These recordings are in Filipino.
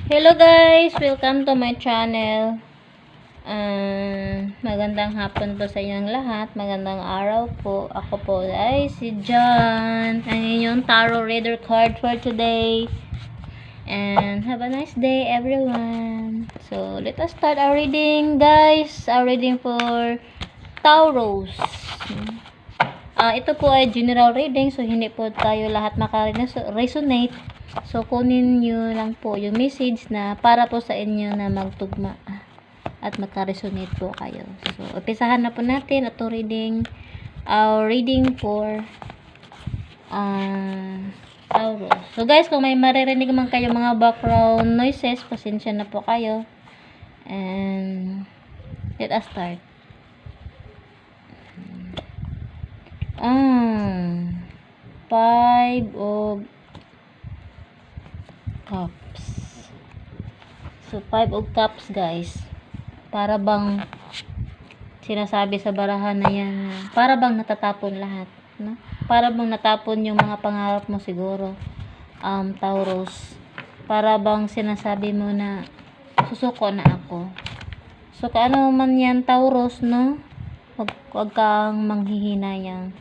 Hello guys! Welcome to my channel. Magandang hapon po sa inyong lahat. Magandang araw po. Ako po ay si John. Ang inyong tarot reader card for today. And have a nice day everyone. So, let us start our reading guys. Our reading for Taurus. Ito po ay general reading. So, hindi po tayo lahat makaresonate. So, kunin nyo lang po yung message na para po sa inyo na magtugma at magka-resonate po kayo. So, umpisahan na po natin ito reading. Our reading for Taurus. So, guys, kung may maririnig man kayo mga background noises, pasensya na po kayo. And, let us start. Five of Cups. So, 5 of Cups, guys. Para bang sinasabi sa barahan na yan, para bang natatapon lahat, no? Para bang natapon yung mga pangarap mo siguro, Taurus. Para bang sinasabi mo na, susuko na ako. So, kaano man yan, Taurus, no? Huwag kang manghihinayang.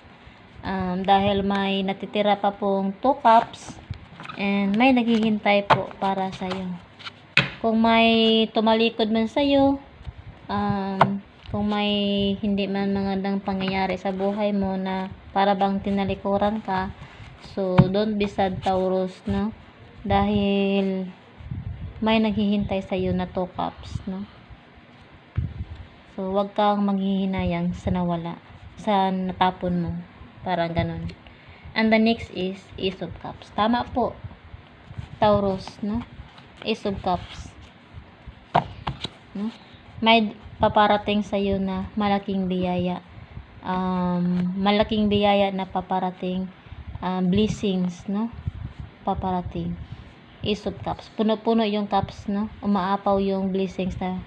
Dahil may natitira pa pong 2 cups, and may naghihintay po para sa'yo. Kung may tumalikod man sa'yo, kung may hindi man magandang pangyayari sa buhay mo na para bang tinalikuran ka, so don't be sad, Taurus, no? Dahil may naghihintay sa'yo na 2 cups, no? So, wag kang maghihinayang sa nawala, sa natapon mo. Parang ganun. And the next is Ace of Cups. Tama po, Taurus, no? Ace of Cups, no? May paparating sa iyo na malaking biyaya. Malaking biyaya na paparating, blessings, no? Paparating. Ace of Cups. Puno-puno yung cups, no? Umaapaw yung blessings na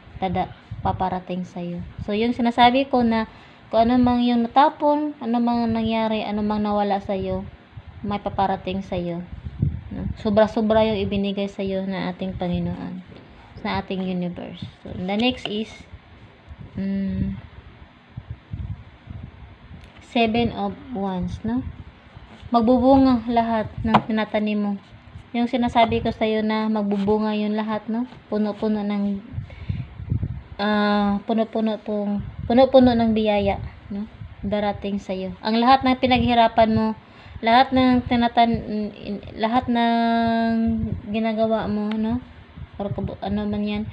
paparating sa iyo. So, yung sinasabi ko na kung ano mang yung natapon, ano mang nangyari, ano mang nawala sa iyo, may paparating sa iyo. Sobra-sobra yung ibinigay sa iyo na ating Panginoon, sa ating universe. So, the next is 7 of Wands, no? Magbubunga lahat ng tinatanim mo. Yung sinasabi ko sa iyo na magbubunga yun lahat, no? Puno-puno ng puno-puno ng biyaya, no? Darating sa iyo. Ang lahat ng pinaghirapan mo, lahat ng lahat ng ginagawa mo, no? Or ano man yan,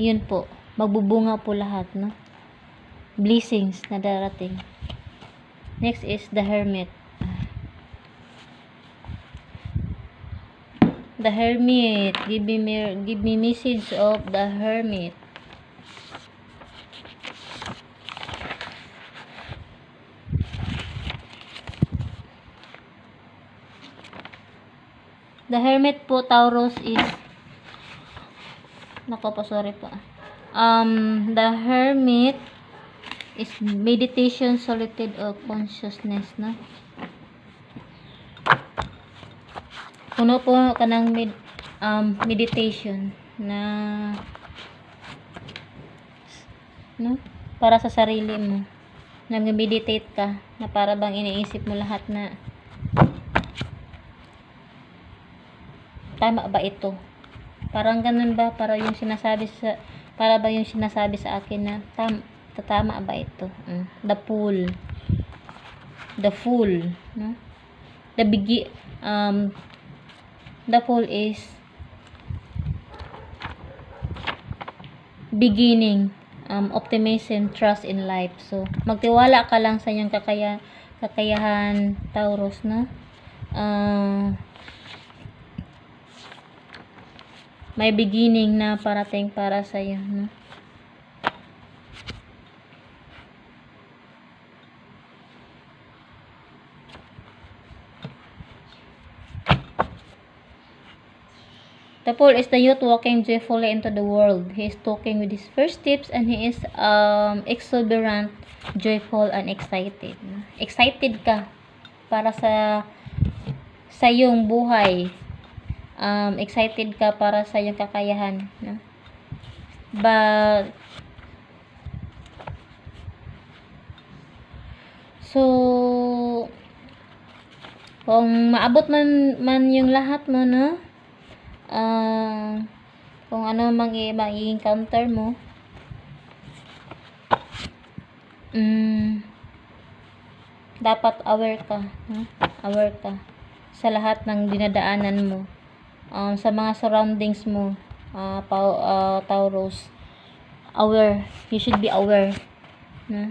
yun po, magbubunga po lahat, no? Blessings na darating. Next is the Hermit. The Hermit, give me message of the Hermit. The Hermit po, Taurus, is sorry po. The Hermit is meditation, solitude, or consciousness, no? Puno po ka ng meditation na, no? Para sa sarili mo. Nag-meditate ka na para bang iniisip mo lahat na tama ba ito? Parang ganun ba? Para ba yung sinasabi sa akin na tama ba ito? The Fool. The Fool, no? The Fool is beginning, optimism, trust in life. So, magtiwala ka lang sa iyong kakayahan, Taurus, no? May beginning na parating para sa iyo, no? The Fool is the youth walking joyfully into the world. He is talking with his first steps and he is exuberant, joyful, and excited. Excited ka para sa iyong buhay. excited ka para sa iyong kakayahan, no? But so kung maabot man yung lahat mo, no? Kung ano mang i-encounter mo, dapat aware ka, no? Aware ka sa lahat ng dinadaanan mo, sa mga surroundings mo, Taurus. Aware, you should be aware, no?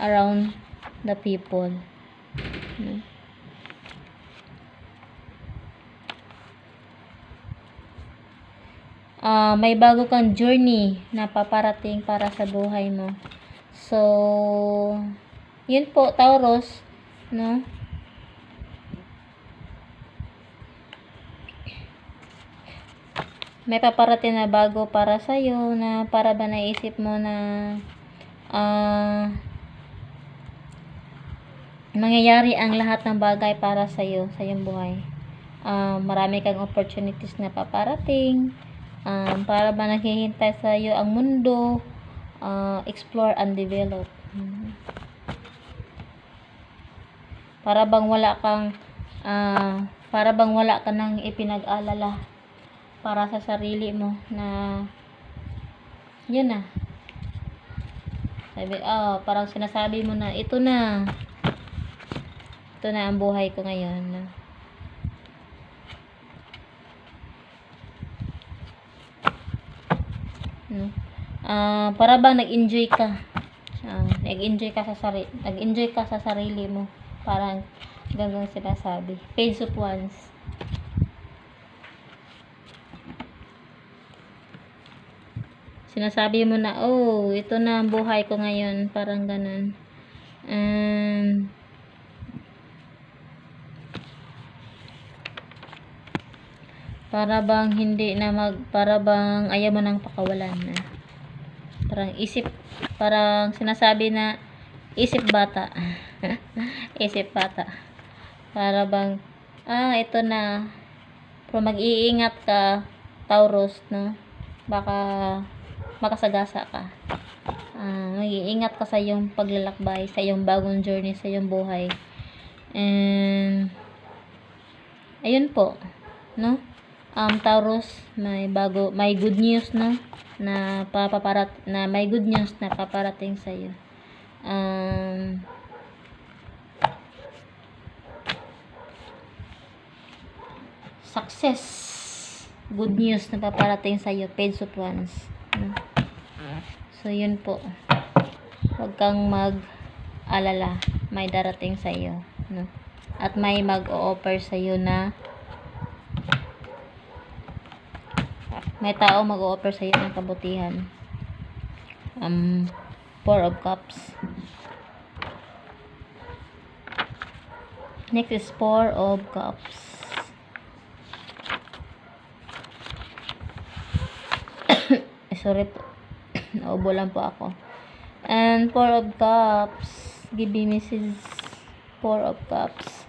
Around the people, no? May bago kang journey na paparating para sa buhay mo. So, yun po, Taurus, no? May paparating na bago para sa iyo, na para ba naisip mo na mangyayari ang lahat ng bagay para sa iyo, sa iyong buhay. Marami kang opportunities na paparating. Para ba naghihintay sa iyo ang mundo, explore and develop. Para bang wala ka nang ipinag-alala para sa sarili mo, na yun na. Parang sinasabi mo na ito na ang buhay ko ngayon, no? Para bang nag-enjoy ka. Nag-enjoy ka sa sarili mo. Parang ganun sinasabi. Page of Wands. Sinasabi mo na, ito na ang buhay ko ngayon. Parang ganun. Para bang ayaw mo nang pakawalan na. Parang sinasabi na isip bata. Isip bata. Para bang ito na. Pero mag-iingat ka, Taurus, no? Baka makasagasa ka. Mag-iingat ka sa iyong paglalakbay, sa iyong bagong journey, sa iyong buhay. And ayun po, no? Taurus, may good news, no? May good news na paparating sa iyo. Success, good news na paparating sa iyo, Page of Wands, no? So yun po, huwag kang mag-alala, may darating sa iyo, no? At may mag-o-offer sa iyo na may tao mag-o-offer sa iyo ng kabutihan. Four of Cups. Next is Four of Cups. Sorry po. Naubo lang po ako. And Four of Cups. Give me message. Four of Cups.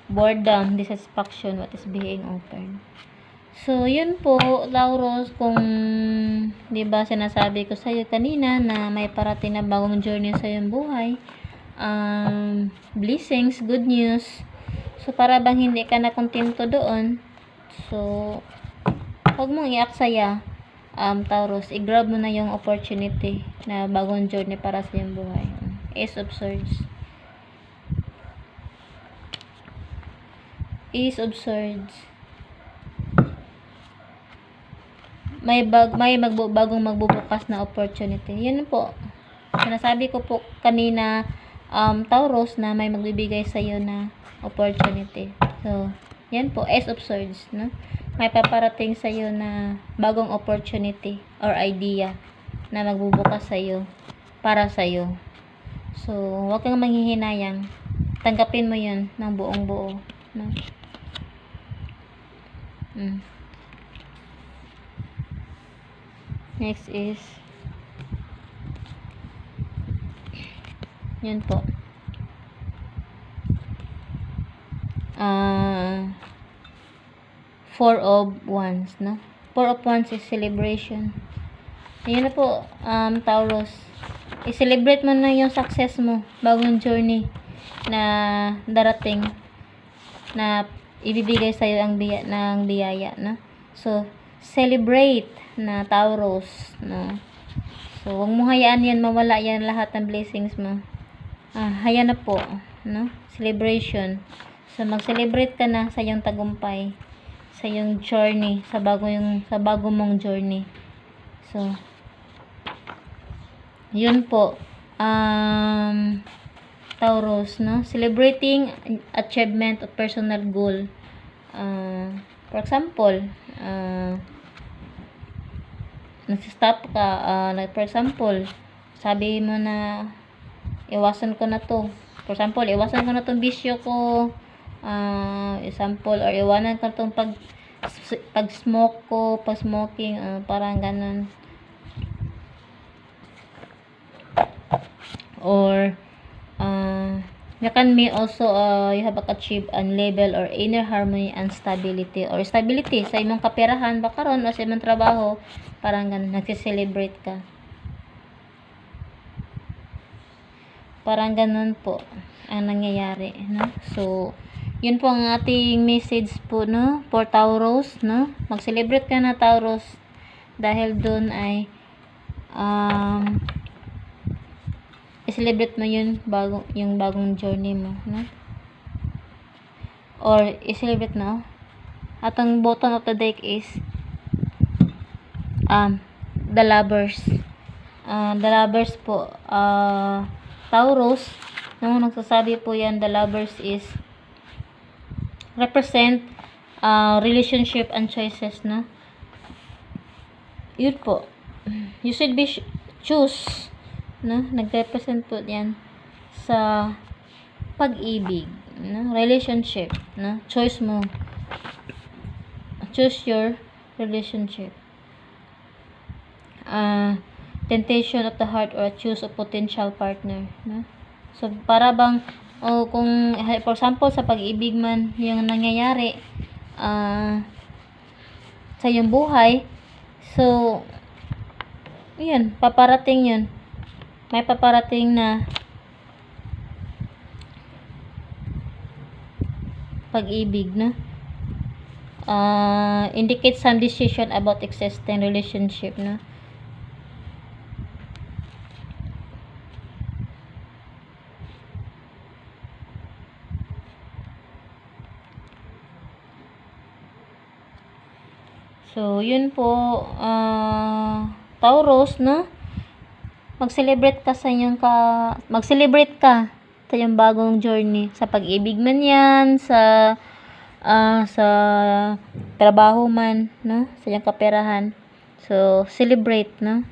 Boredom, dissatisfaction, what is being offered. So, yun po, Taurus, kung, di ba, sinasabi ko sa iyo kanina na may parating na bagong journey sa iyong buhay. Blessings, good news. So, para bang hindi ka na kontento doon, so, huwag mong iaksaya, Taurus, i-grab mo na yung opportunity na bagong journey para sa iyong buhay. Ace of Swords. Ace of Swords. May bagong magbubukas na opportunity. Yan po. Sinasabi ko po kanina, Taurus, na may magbibigay sa iyo na opportunity. So, yan po, Ace of Swords, no? May paparating sa iyo na bagong opportunity or idea na magbubukas sa iyo para sa iyo. So, huwag kang manghihinayang. Tanggapin mo 'yun ng buong buo, no? Next is yan po. Four of Wands, no? Four of Wands is celebration. Ayun na po, Taurus. I-celebrate mo na yung success mo, bagong journey na darating, na ibibigay sa'yo ang biyaya, no? So, celebrate na Taurus, no? So, huwag mo hayaan yan, mawala yan lahat ng blessings mo. Hayaan na po, no? Celebration. So, mag-celebrate ka na sa iyong tagumpay, sa iyong journey, sa bago mong journey. So, yun po, Taurus, no? Celebrating achievement of personal goal. For example, nagsistop ka, for example, sabi mo na, iwasan ko na to. For example, iwasan ko na tong bisyo ko. Example, or iwanan ko tong pag-smoke ko, pag-smoking, parang ganun. Or, you can may also, you have achieved a level or inner harmony and stability, or stability sa imong kaperahan, baka ron, o sa imong trabaho, parang ganun, nagsiselebrate ka. Parang ganun po ang nangyayari, no? So, yun po ang ating message po, no? For Taurus, no? Mag-celebrate ka na, Taurus, dahil dun ay i-celebrate mo yun, yung bagong journey mo, no? Or i-celebrate mo. At ang bottom of the deck is the Lovers. The Lovers po, Taurus, no, nagsasabi po yan, the Lovers is represent relationship and choices, no? Yun po. You should be choose, no? Nag-represent po yan sa pag-ibig, no? Relationship, no? Choice mo. Choose your relationship. Temptation of the heart, or choose a potential partner, no? So, para bang, kung, for example, sa pag-ibig man, yung nangyayari, sa iyong buhay, so, yun, paparating yun. May paparating na pag-ibig, no? Indicate some decision about existing relationship, no? So, yun po, Taurus, no? Mag-celebrate ka sa iyong bagong journey, sa pag-ibig man yan, sa trabaho man, no? Sa iyong kaperahan. So, celebrate, no?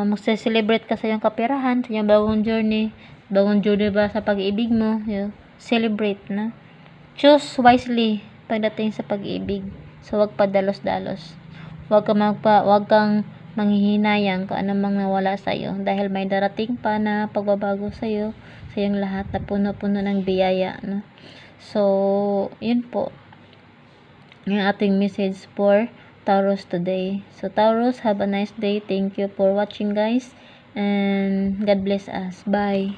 Mag-celebrate ka sa iyong kaperahan, sa iyong bagong journey ba sa pag-ibig mo, celebrate, no? Choose wisely pagdating sa pag-ibig. So, wag pa dalos-dalos. Wag kang manghihinayang kung anong nawala sa iyo, dahil may darating pa na pagbabago sa iyo, sa iyong lahat, na puno-puno ng biyaya, no? So, yun po yung ating message for Taurus today. So, Taurus, have a nice day. Thank you for watching, guys, and God bless us. Bye.